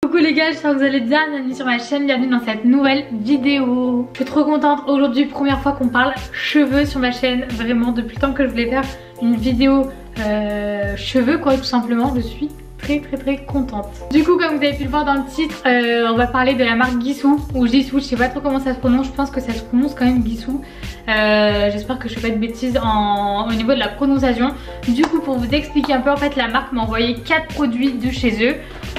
Coucou les gars, j'espère que vous allez bien, bienvenue sur ma chaîne, bienvenue dans cette nouvelle vidéo. Je suis trop contente, aujourd'hui première fois qu'on parle cheveux sur ma chaîne, vraiment depuis le temps que je voulais faire une vidéo cheveux quoi, tout simplement. Je suis très contente. Du coup, comme vous avez pu le voir dans le titre, on va parler de la marque Guissou ou Jisoo, je sais pas trop comment ça se prononce, je pense que ça se prononce quand même Guissou. J'espère que je fais pas de bêtises au niveau de la prononciation. Du coup, pour vous expliquer un peu, en fait la marque m'a envoyé 4 produits de chez eux.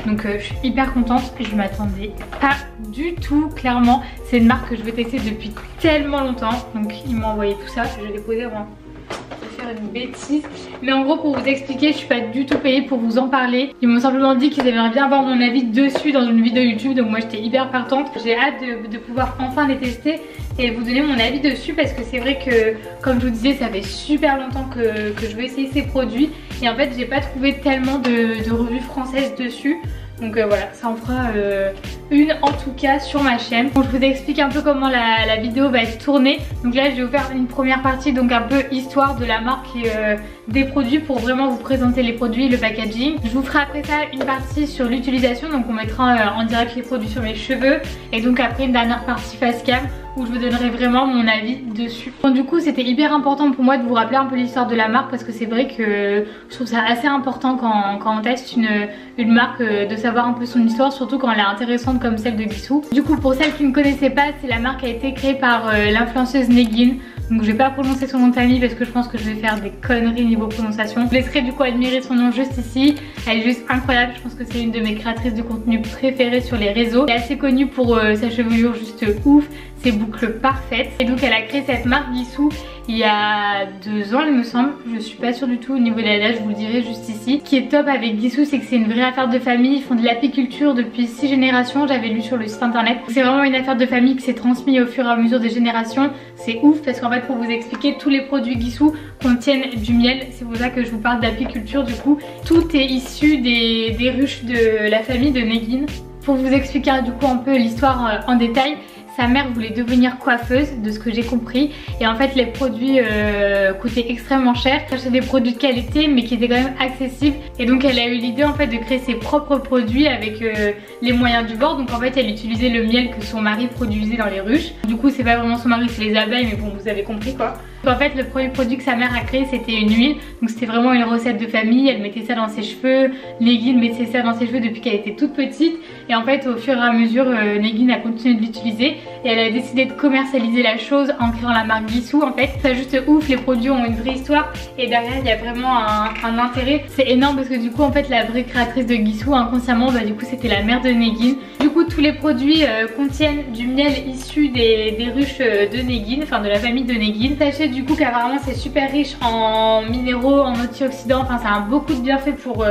Donc je suis hyper contente, je m'attendais pas du tout, clairement. C'est une marque que je veux tester depuis tellement longtemps. Donc ils m'ont envoyé tout ça, je vais déposer avant de faire une bêtise. Mais en gros, pour vous expliquer, je suis pas du tout payée pour vous en parler. Ils m'ont simplement dit qu'ils aimeraient bien avoir mon avis dessus dans une vidéo YouTube. Donc moi j'étais hyper partante. J'ai hâte de pouvoir enfin les tester et vous donner mon avis dessus, parce que c'est vrai que, comme je vous disais, ça fait super longtemps que je veux essayer ces produits. Et en fait j'ai pas trouvé tellement de revues françaises dessus. Donc voilà, ça en fera une en tout cas sur ma chaîne. Bon, je vous explique un peu comment la vidéo va être tournée. Donc là je vais vous faire une première partie, donc un peu histoire de la marque et des produits, pour vraiment vous présenter les produits, le packaging. Je vous ferai après ça une partie sur l'utilisation, donc on mettra en direct les produits sur mes cheveux. Et donc après une dernière partie face cam où je vous donnerai vraiment mon avis dessus. Bon, du coup c'était hyper important pour moi de vous rappeler un peu l'histoire de la marque, parce que c'est vrai que je trouve ça assez important quand on teste une marque, de savoir un peu son histoire, surtout quand elle est intéressante comme celle de Guissou. Du coup, pour celles qui ne connaissaient pas, c'est la marque qui a été créée par l'influenceuse Negin. Donc je vais pas prononcer son nom de famille parce que je pense que je vais faire des conneries niveau prononciation. Je laisserai du coup admirer son nom juste ici. Elle est juste incroyable, je pense que c'est une de mes créatrices de contenu préférées sur les réseaux. Elle est assez connue pour sa chevelure juste ouf, ses boucles parfaites. Et donc elle a créé cette marque Guissou il y a 2 ans il me semble. Je suis pas sûre du tout au niveau de la date, je vous le dirai juste ici. Ce qui est top avec Guissou, c'est que c'est une vraie affaire de famille. Ils font de l'apiculture depuis 6 générations, j'avais lu sur le site internet. C'est vraiment une affaire de famille qui s'est transmise au fur et à mesure des générations. C'est ouf parce qu'en fait, pour vous expliquer, tous les produits Guissou contiennent du miel. C'est pour ça que je vous parle d'apiculture. Du coup, tout est issu des ruches de la famille de Negin. Pour vous expliquer du coup un peu l'histoire en détail, sa mère voulait devenir coiffeuse, de ce que j'ai compris, et en fait les produits coûtaient extrêmement cher. Elle cherchait des produits de qualité mais qui étaient quand même accessibles, et donc elle a eu l'idée en fait de créer ses propres produits avec les moyens du bord. Donc en fait elle utilisait le miel que son mari produisait dans les ruches. Du coup c'est pas vraiment son mari, c'est les abeilles, mais bon, vous avez compris quoi. Donc en fait le premier produit que sa mère a créé, c'était une huile. Donc c'était vraiment une recette de famille, elle mettait ça dans ses cheveux. Negin mettait ça dans ses cheveux depuis qu'elle était toute petite, et en fait au fur et à mesure Negin a continué de l'utiliser, et elle a décidé de commercialiser la chose en créant la marque Guissou. En fait c'est juste ouf, les produits ont une vraie histoire et derrière il y a vraiment un intérêt. C'est énorme parce que du coup en fait la vraie créatrice de Guissou inconsciemment, bah du coup c'était la mère de Negin. Du coup tous les produits contiennent du miel issu des ruches de Negin, enfin de la famille de Negin. Sachez du coup qu'apparemment c'est super riche en minéraux, en antioxydants, enfin ça a beaucoup de bienfaits pour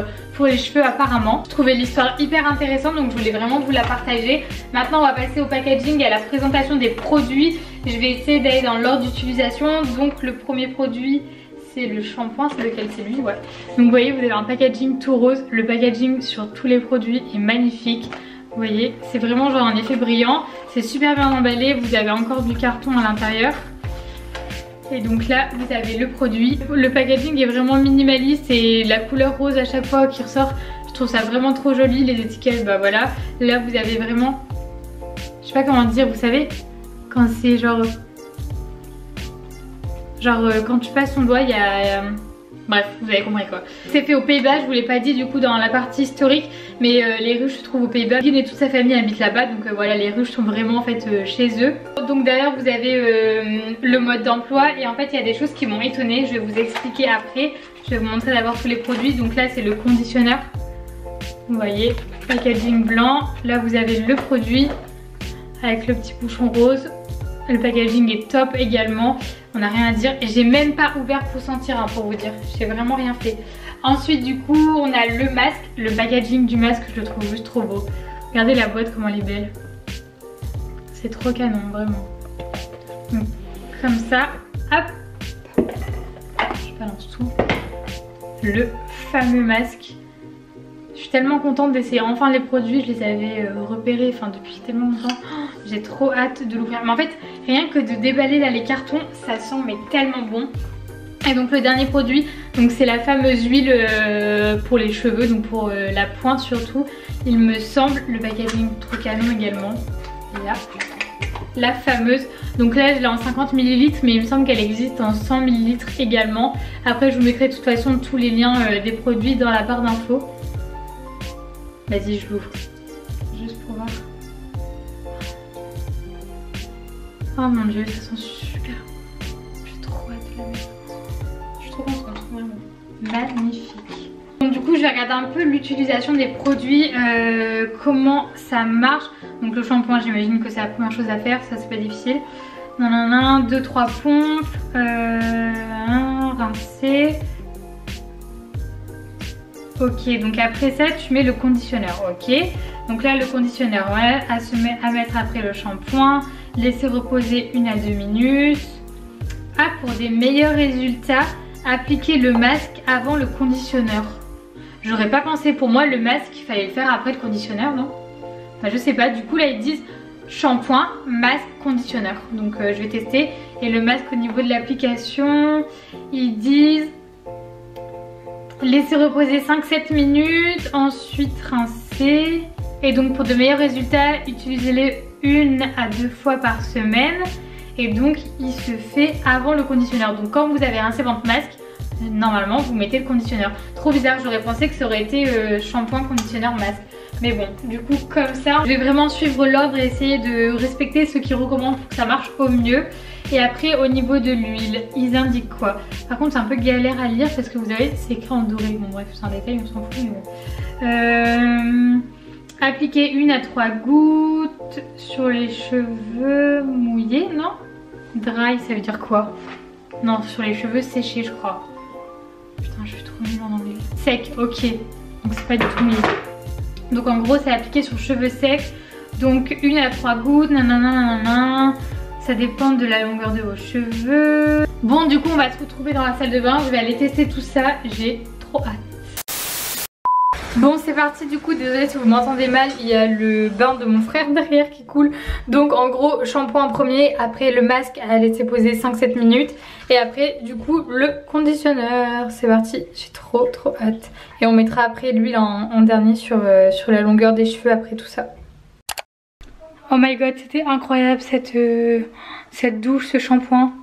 les cheveux apparemment. Je trouvais l'histoire hyper intéressante, donc je voulais vraiment vous la partager. Maintenant on va passer au packaging et à la présentation des produits. Je vais essayer d'aller dans l'ordre d'utilisation. Donc le premier produit c'est le shampoing, c'est lequel? C'est lui, ouais. Donc vous voyez, vous avez un packaging tout rose. Le packaging sur tous les produits est magnifique. Vous voyez, c'est vraiment genre un effet brillant. C'est super bien emballé, vous avez encore du carton à l'intérieur. Et donc là vous avez le produit. Le packaging est vraiment minimaliste et la couleur rose à chaque fois qui ressort, je trouve ça vraiment trop joli. Les étiquettes, bah voilà. Là vous avez vraiment, je sais pas comment dire, vous savez, quand c'est genre quand tu passes ton doigt, il y a bref, vous avez compris quoi. C'est fait aux Pays-Bas, je vous l'ai pas dit du coup dans la partie historique, mais les ruches se trouvent aux Pays-Bas. Negin et toute sa famille habitent là-bas, donc voilà, les ruches sont vraiment en fait chez eux. Donc derrière vous avez le mode d'emploi, et en fait il y a des choses qui m'ont étonnée, je vais vous expliquer après. Je vais vous montrer d'abord tous les produits. Donc là c'est le conditionneur, vous voyez, packaging blanc. Là vous avez le produit avec le petit bouchon rose. Le packaging est top également, on n'a rien à dire. Et j'ai même pas ouvert pour sentir, hein, pour vous dire, j'ai vraiment rien fait. Ensuite du coup on a le masque. Le packaging du masque, je le trouve juste trop beau. Regardez la boîte comment elle est belle. C'est trop canon vraiment. Donc, comme ça, hop, je balance tout. Le fameux masque. Je suis tellement contente d'essayer enfin les produits, je les avais repérés depuis tellement longtemps. Oh, j'ai trop hâte de l'ouvrir. Mais en fait, rien que de déballer là les cartons, ça sent mais tellement bon. Et donc le dernier produit, donc c'est la fameuse huile pour les cheveux, donc pour la pointe surtout. Il me semble, le packaging trop canon également. Et là, la fameuse. Donc là je l'ai en 50 ml, mais il me semble qu'elle existe en 100 ml également. Après je vous mettrai de toute façon tous les liens des produits dans la barre d'infos. Vas-y, je l'ouvre. Juste pour voir. Oh mon dieu, ça sent super. J'ai trop hâte de la mettre. Je suis trop contente, vraiment. Magnifique. Donc du coup je vais regarder un peu l'utilisation des produits, comment ça marche. Donc le shampoing, j'imagine que c'est la première chose à faire, ça c'est pas difficile. 2-3 pompes, rincer. Ok, donc après ça tu mets le conditionneur, ok. Donc là le conditionneur, ouais, à mettre après le shampoing. Laisser reposer 1 à 2 minutes. Ah, pour des meilleurs résultats, appliquer le masque avant le conditionneur. J'aurais pas pensé, pour moi le masque il fallait le faire après le conditionneur, non? Enfin, je sais pas, du coup là ils disent shampoing, masque, conditionneur. Donc je vais tester. Et le masque au niveau de l'application, ils disent laisser reposer 5-7 minutes, ensuite rincer. Et donc pour de meilleurs résultats, utilisez-les 1 à 2 fois par semaine. Et donc il se fait avant le conditionneur. Donc quand vous avez rincé votre masque, normalement vous mettez le conditionneur. Trop bizarre, j'aurais pensé que ça aurait été shampoing, conditionneur, masque. Mais bon, du coup comme ça, je vais vraiment suivre l'ordre et essayer de respecter ce qu'ils recommandent pour que ça marche au mieux. Et après au niveau de l'huile, ils indiquent quoi? Par contre c'est un peu galère à lire parce que vous avez, c'est écrit en doré. Bon bref, c'est un détail, on s'en fout. Appliquer 1 à 3 gouttes sur les cheveux mouillés, non? Dry, ça veut dire quoi? Non, sur les cheveux séchés, je crois. Putain, je suis trop nulle en anglais. Sec, ok. Donc c'est pas du tout mouillé. Donc en gros, c'est appliqué sur cheveux secs. Donc 1 à 3 gouttes, nanana. Ça dépend de la longueur de vos cheveux. Bon, du coup, on va se retrouver dans la salle de bain. Je vais aller tester tout ça. J'ai trop hâte. Bon, c'est parti, du coup, désolée si vous m'entendez mal, il y a le bain de mon frère derrière qui coule. Donc en gros, shampoing en premier, après le masque à laisser poser 5-7 minutes. Et après, du coup, le conditionneur. C'est parti, j'ai trop hâte. Et on mettra après l'huile en dernier sur la longueur des cheveux après tout ça. Oh my god, c'était incroyable cette douche, ce shampoing.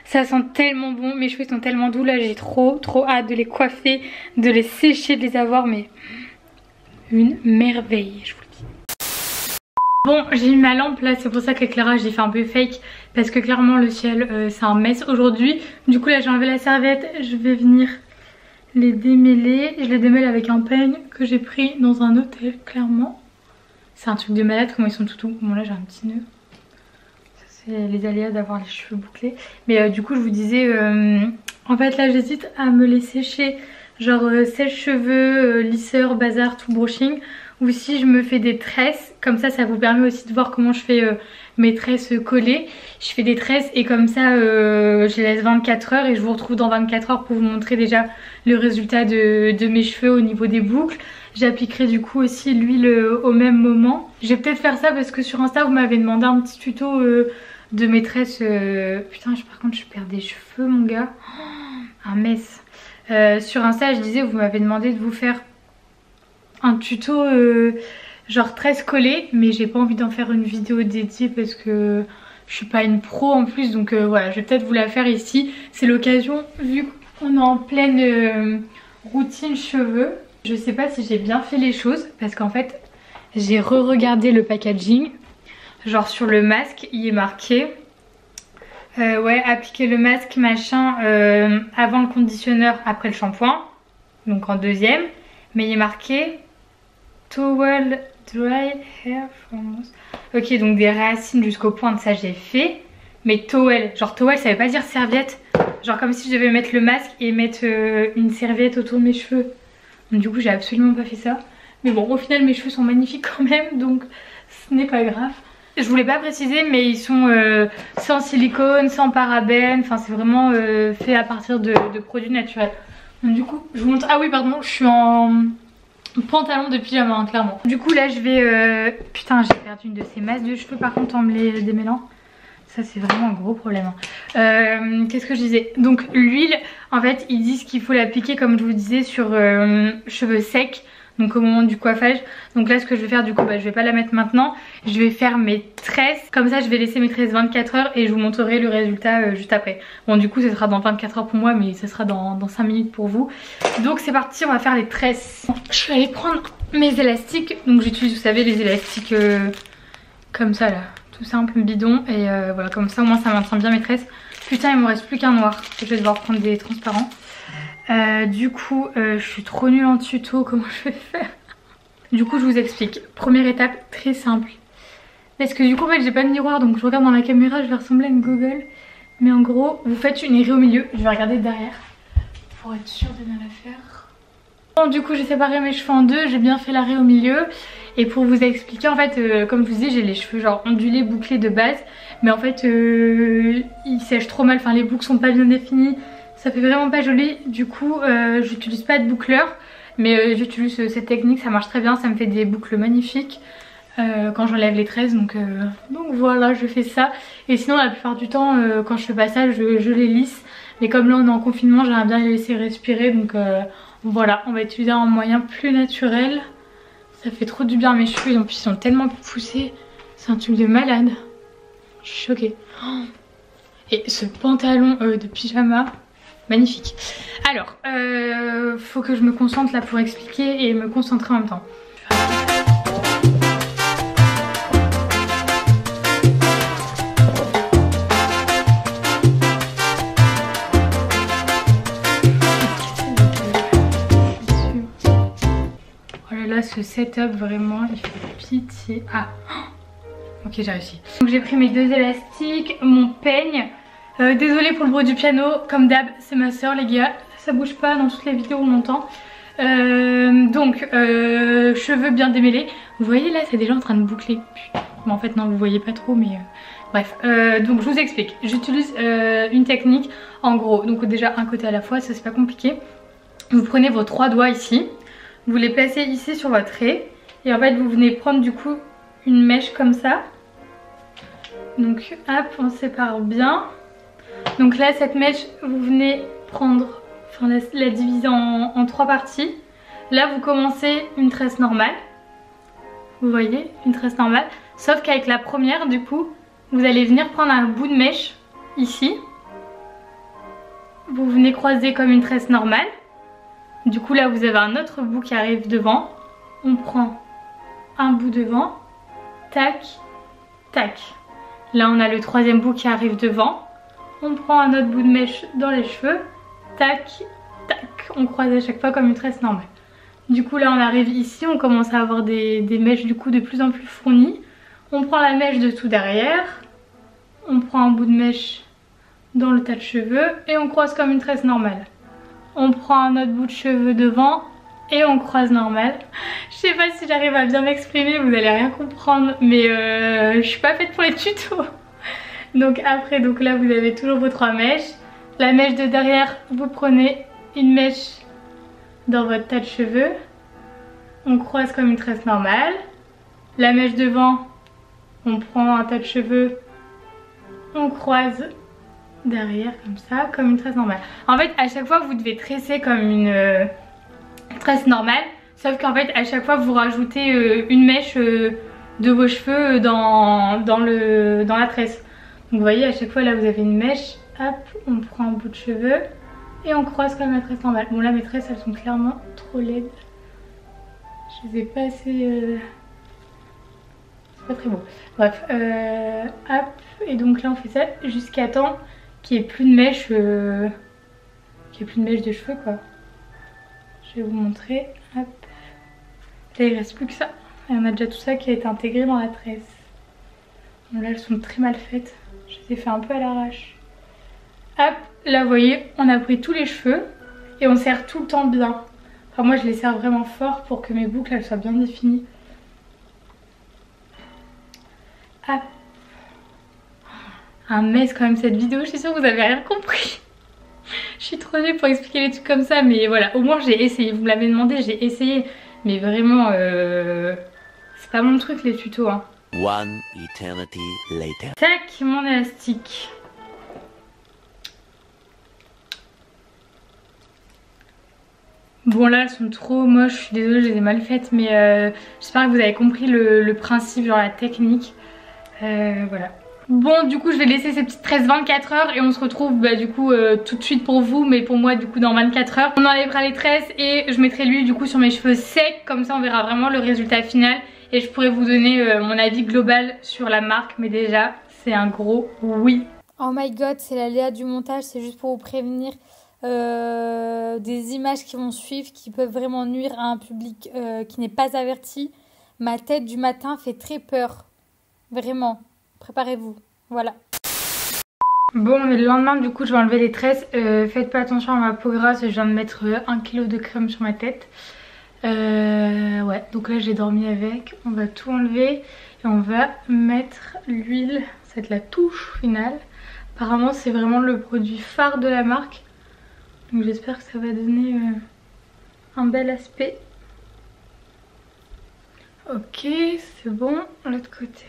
Ça sent tellement bon, mes cheveux sont tellement doux là, j'ai trop hâte de les coiffer, de les sécher, de les avoir, mais une merveille, je vous le dis. Bon, j'ai mis ma lampe là, c'est pour ça que l'éclairage j'ai fait un peu fake, parce que clairement le ciel c'est un mess aujourd'hui. Du coup là j'ai enlevé la serviette, je vais venir les démêler. Je les démêle avec un peigne que j'ai pris dans un hôtel, clairement. C'est un truc de malade, comment ils sont tout doux. Bon là j'ai un petit nœud. C'est les aléas d'avoir les cheveux bouclés. Mais du coup je vous disais, en fait là j'hésite à me les sécher, genre sèche-cheveux, lisseur, bazar, tout brushing. Ou si je me fais des tresses, comme ça vous permet aussi de voir comment je fais mes tresses collées. Je fais des tresses et comme ça je les laisse 24 heures et je vous retrouve dans 24 heures pour vous montrer déjà le résultat de mes cheveux au niveau des boucles. J'appliquerai du coup aussi l'huile au même moment. Je vais peut-être faire ça parce que sur Insta vous m'avez demandé un petit tuto de mes tresses. Putain, par contre je perds des cheveux mon gars. Oh, un mess. Sur Insta je disais, vous m'avez demandé de vous faire un tuto genre tresses collées. Mais j'ai pas envie d'en faire une vidéo dédiée parce que je suis pas une pro en plus. Donc voilà, je vais peut-être vous la faire ici. C'est l'occasion vu qu'on est en pleine routine cheveux. Je sais pas si j'ai bien fait les choses parce qu'en fait j'ai re-regardé le packaging. Genre sur le masque il est marqué ouais, appliquer le masque machin avant le conditionneur, après le shampoing. Donc en deuxième. Mais il est marqué towel dry hair from... Ok, donc des racines jusqu'aux pointes, ça j'ai fait. Mais towel, genre towel ça veut pas dire serviette. Genre comme si je devais mettre le masque et mettre une serviette autour de mes cheveux. Donc, du coup j'ai absolument pas fait ça. Mais bon, au final mes cheveux sont magnifiques quand même, donc ce n'est pas grave. Je voulais pas préciser mais ils sont sans silicone, sans parabènes. Enfin c'est vraiment fait à partir de produits naturels. Donc du coup je vous montre... Ah oui pardon, je suis en pantalon de pyjama hein, clairement. Du coup là je vais... Putain j'ai perdu une de ces masses de cheveux par contre en me les démêlant. Ça c'est vraiment un gros problème. Qu'est-ce que je disais? Donc l'huile, en fait ils disent qu'il faut l'appliquer comme je vous disais sur cheveux secs. Donc au moment du coiffage. Donc là ce que je vais faire du coup, je vais pas la mettre maintenant. Je vais faire mes tresses. Comme ça je vais laisser mes tresses 24 heures et je vous montrerai le résultat juste après. Bon du coup ce sera dans 24 heures pour moi, mais ce sera dans 5 minutes pour vous. Donc c'est parti, on va faire les tresses. Je vais aller prendre mes élastiques. Donc j'utilise, vous savez, les élastiques comme ça là. Tout simple, bidon. Et voilà, comme ça au moins ça maintient bien mes tresses. Putain, il me reste plus qu'un noir. Je vais devoir prendre des transparents. Du coup je suis trop nulle en tuto, comment je vais faire? Du coup je vous explique. Première étape très simple. Parce que du coup en fait j'ai pas de miroir, donc je regarde dans la caméra, je vais ressembler à une gogole. Mais en gros vous faites une airée au milieu. Je vais regarder derrière pour être sûre de bien la faire. Bon, du coup j'ai séparé mes cheveux en deux, j'ai bien fait l'arrêt au milieu. Et pour vous expliquer, en fait comme je vous dis, j'ai les cheveux genre ondulés, bouclés de base. Mais en fait ils sèchent trop mal, enfin les boucles sont pas bien définies. Ça fait vraiment pas joli. Du coup j'utilise pas de boucleur, mais j'utilise cette technique, ça marche très bien, ça me fait des boucles magnifiques quand j'enlève les tresses. Donc voilà, je fais ça. Et sinon la plupart du temps quand je fais pas ça, je les lisse. Mais comme là on est en confinement, j'aimerais bien les laisser respirer. Donc voilà, on va utiliser un moyen plus naturel. Ça fait trop du bien à mes cheveux, en plus ils sont tellement poussés. C'est un truc de malade. Je suis choquée. Et ce pantalon de pyjama, magnifique. Alors, faut que je me concentre là pour expliquer et me concentrer en même temps. Oh là là, ce setup vraiment, il fait pitié. Ah, ok, j'ai réussi. Donc j'ai pris mes deux élastiques, mon peigne. Désolée pour le bruit du piano, comme d'hab c'est ma soeur les gars, ça bouge pas dans toutes les vidéos on l'entend. Cheveux bien démêlés. Vous voyez là c'est déjà en train de boucler. Putain. Mais en fait non vous voyez pas trop mais bref. Donc je vous explique, j'utilise une technique en gros. Donc déjà un côté à la fois, ça c'est pas compliqué. Vous prenez vos 3 doigts ici, vous les placez ici sur votre raie. Et en fait vous venez prendre du coup une mèche comme ça. Donc hop on sépare bien. Donc là cette mèche vous venez prendre, enfin la diviser en 3 parties. Là vous commencez une tresse normale. Vous voyez, une tresse normale. Sauf qu'avec la première du coup vous allez venir prendre un bout de mèche ici. Vous venez croiser comme une tresse normale. Du coup là vous avez un autre bout qui arrive devant. On prend un bout devant. Tac, tac. Là on a le 3e bout qui arrive devant. On prend un autre bout de mèche dans les cheveux, tac, tac, on croise à chaque fois comme une tresse normale. Du coup là on arrive ici, on commence à avoir des mèches du coup de plus en plus fournies. On prend la mèche de tout derrière, on prend un bout de mèche dans le tas de cheveux et on croise comme une tresse normale. On prend un autre bout de cheveux devant et on croise normal. Je sais pas si j'arrive à bien m'exprimer, vous allez rien comprendre, mais je suis pas faite pour les tutos. Donc après, donc là vous avez toujours vos 3 mèches. La mèche de derrière, vous prenez une mèche dans votre tas de cheveux. On croise comme une tresse normale. La mèche devant, on prend un tas de cheveux. On croise derrière comme ça, comme une tresse normale. En fait à chaque fois vous devez tresser comme une tresse normale. Sauf qu'en fait à chaque fois vous rajoutez une mèche de vos cheveux dans la tresse. Donc vous voyez à chaque fois là vous avez une mèche, hop, on prend un bout de cheveux et on croise comme la tresse normale. Bon là mes tresses elles sont clairement trop laides. Je les ai pas assez... C'est pas très beau. Bref, hop, et donc là on fait ça jusqu'à temps qu'il n'y ait plus de mèche, de cheveux quoi. Je vais vous montrer, hop. Là il reste plus que ça. Et on a déjà tout ça qui a été intégré dans la tresse. Bon là elles sont très mal faites. Je les ai fait un peu à l'arrache. Hop, là vous voyez, on a pris tous les cheveux et on serre tout le temps bien. Enfin moi je les serre vraiment fort pour que mes boucles elles soient bien définies. Hop. Un mess quand même cette vidéo, je suis sûre que vous avez rien compris. Je suis trop nulle pour expliquer les trucs comme ça, mais voilà, au moins j'ai essayé. Vous me l'avez demandé, j'ai essayé. Mais vraiment, c'est pas mon truc les tutos hein. One eternity later. Tac, mon élastique. Bon là elles sont trop moches, je suis désolée, je les ai mal faites, mais j'espère que vous avez compris le principe, genre la technique. Voilà. Bon du coup je vais laisser ces petites tresses 24 heures et on se retrouve du coup tout de suite pour vous, mais pour moi du coup dans 24 heures. On enlèvera les tresses et je mettrai l'huile du coup sur mes cheveux secs, comme ça on verra vraiment le résultat final. Et je pourrais vous donner mon avis global sur la marque, mais déjà c'est un gros oui. Oh my god, c'est l'aléa du montage, c'est juste pour vous prévenir des images qui vont suivre, qui peuvent vraiment nuire à un public qui n'est pas averti. Ma tête du matin fait très peur, vraiment, préparez-vous, voilà. Bon, on est le lendemain, du coup je vais enlever les tresses. Faites pas attention à ma peau grasse, je viens de mettre 1 kg de crème sur ma tête. Ouais, donc là j'ai dormi avec. On va tout enlever et on va mettre l'huile. Ça va être la touche finale. Apparemment c'est vraiment le produit phare de la marque. Donc j'espère que ça va donner un bel aspect. Ok, c'est bon. L'autre côté.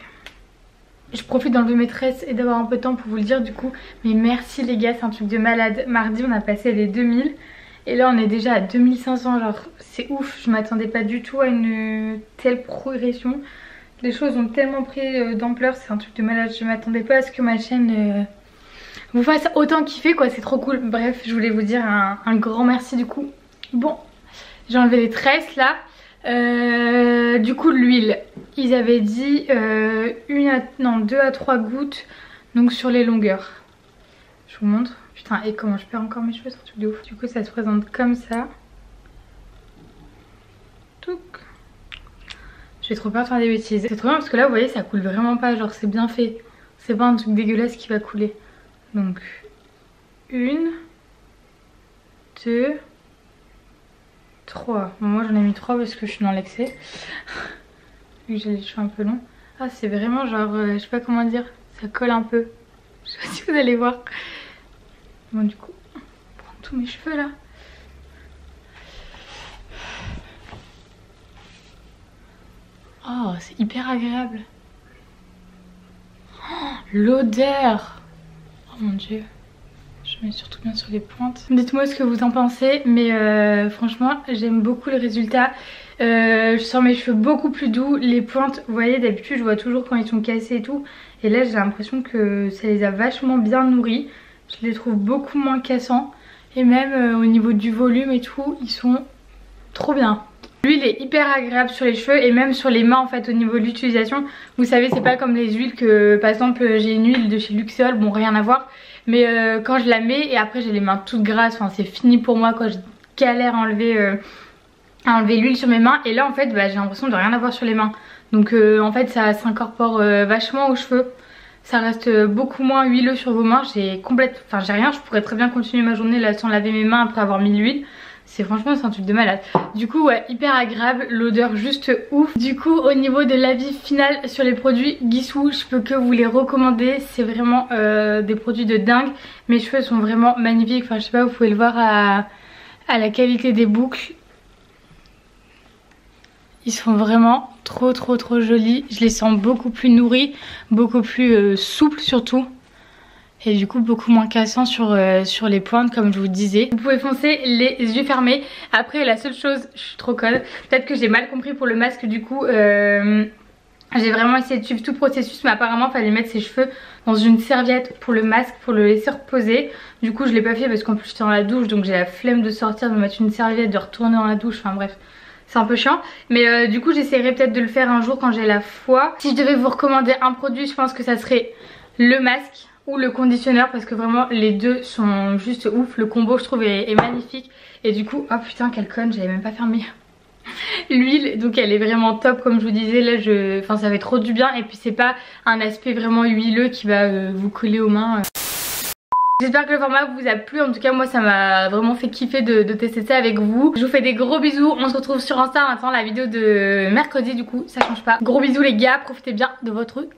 Je profite d'enlever mes tresses et d'avoir un peu de temps pour vous le dire du coup. Mais merci les gars, c'est un truc de malade. Mardi on a passé les 2000. Et là on est déjà à 2500, genre c'est ouf, je m'attendais pas du tout à une telle progression. Les choses ont tellement pris d'ampleur, c'est un truc de malade, je m'attendais pas à ce que ma chaîne vous fasse autant kiffer quoi, c'est trop cool. Bref, je voulais vous dire un grand merci du coup. Bon, j'ai enlevé les tresses là. Du coup l'huile, ils avaient dit 2 à 3 gouttes, donc sur les longueurs. Je vous montre. Putain, et comment je perds encore mes cheveux, c'est un truc de ouf. Du coup ça se présente comme ça. Touc. J'ai trop peur de faire des bêtises. C'est trop bien parce que là vous voyez ça coule vraiment pas, genre c'est bien fait. C'est pas un truc dégueulasse qui va couler. Donc 1, 2, 3. Bon, moi j'en ai mis 3 parce que je suis dans l'excès. Vu que j'ai les cheveux un peu longs. Ah c'est vraiment genre, je sais pas comment dire, ça colle un peu. Je sais pas si vous allez voir. Bon du coup, on prend tous mes cheveux là. Oh c'est hyper agréable. Oh, l'odeur. Oh mon dieu. Je mets surtout bien sur les pointes. Dites-moi ce que vous en pensez, mais franchement j'aime beaucoup le résultat. Je sens mes cheveux beaucoup plus doux. Les pointes, vous voyez d'habitude je vois toujours quand ils sont cassés et tout. Et là j'ai l'impression que ça les a vachement bien nourris. Je les trouve beaucoup moins cassants. Et même au niveau du volume et tout, ils sont trop bien. L'huile est hyper agréable sur les cheveux et même sur les mains en fait au niveau de l'utilisation. Vous savez c'est pas comme les huiles que par exemple j'ai une huile de chez Luxol, bon rien à voir. Mais quand je la mets et après j'ai les mains toutes grasses, enfin c'est fini pour moi quand je galère à enlever l'huile sur mes mains. Et là en fait j'ai l'impression de rien avoir sur les mains. Donc en fait ça s'incorpore vachement aux cheveux. Ça reste beaucoup moins huileux sur vos mains. J'ai rien, je pourrais très bien continuer ma journée là sans laver mes mains après avoir mis l'huile. Franchement c'est un truc de malade. Du coup ouais, hyper agréable, l'odeur juste ouf. Du coup au niveau de l'avis final sur les produits Guissou, je peux que vous les recommander. C'est vraiment des produits de dingue. Mes cheveux sont vraiment magnifiques. Enfin je sais pas, vous pouvez le voir à la qualité des boucles. Ils sont vraiment trop jolis. Je les sens beaucoup plus nourris, beaucoup plus souples surtout. Et du coup beaucoup moins cassant sur les pointes comme je vous disais. Vous pouvez foncer les yeux fermés. Après la seule chose, je suis trop conne, peut-être que j'ai mal compris pour le masque du coup. J'ai vraiment essayé de suivre tout le processus, mais apparemment il fallait mettre ses cheveux dans une serviette pour le masque, pour le laisser reposer. Du coup je l'ai pas fait parce qu'en plus j'étais dans la douche, donc j'ai la flemme de sortir, de mettre une serviette, de retourner dans la douche, enfin bref. C'est un peu chiant, mais du coup j'essaierai peut-être de le faire un jour quand j'ai la foi. Si je devais vous recommander un produit, je pense que ça serait le masque ou le conditionneur, parce que vraiment les deux sont juste ouf. Le combo je trouve est magnifique. Et du coup, oh putain quelle conne, j'avais même pas fermé l'huile, donc elle est vraiment top comme je vous disais. Là enfin ça fait trop du bien, et puis c'est pas un aspect vraiment huileux qui va vous coller aux mains. J'espère que le format vous a plu, en tout cas moi ça m'a vraiment fait kiffer de tester ça avec vous. Je vous fais des gros bisous, on se retrouve sur Insta en attendant la vidéo de mercredi, du coup ça change pas. Gros bisous les gars, profitez bien de votre dimanche.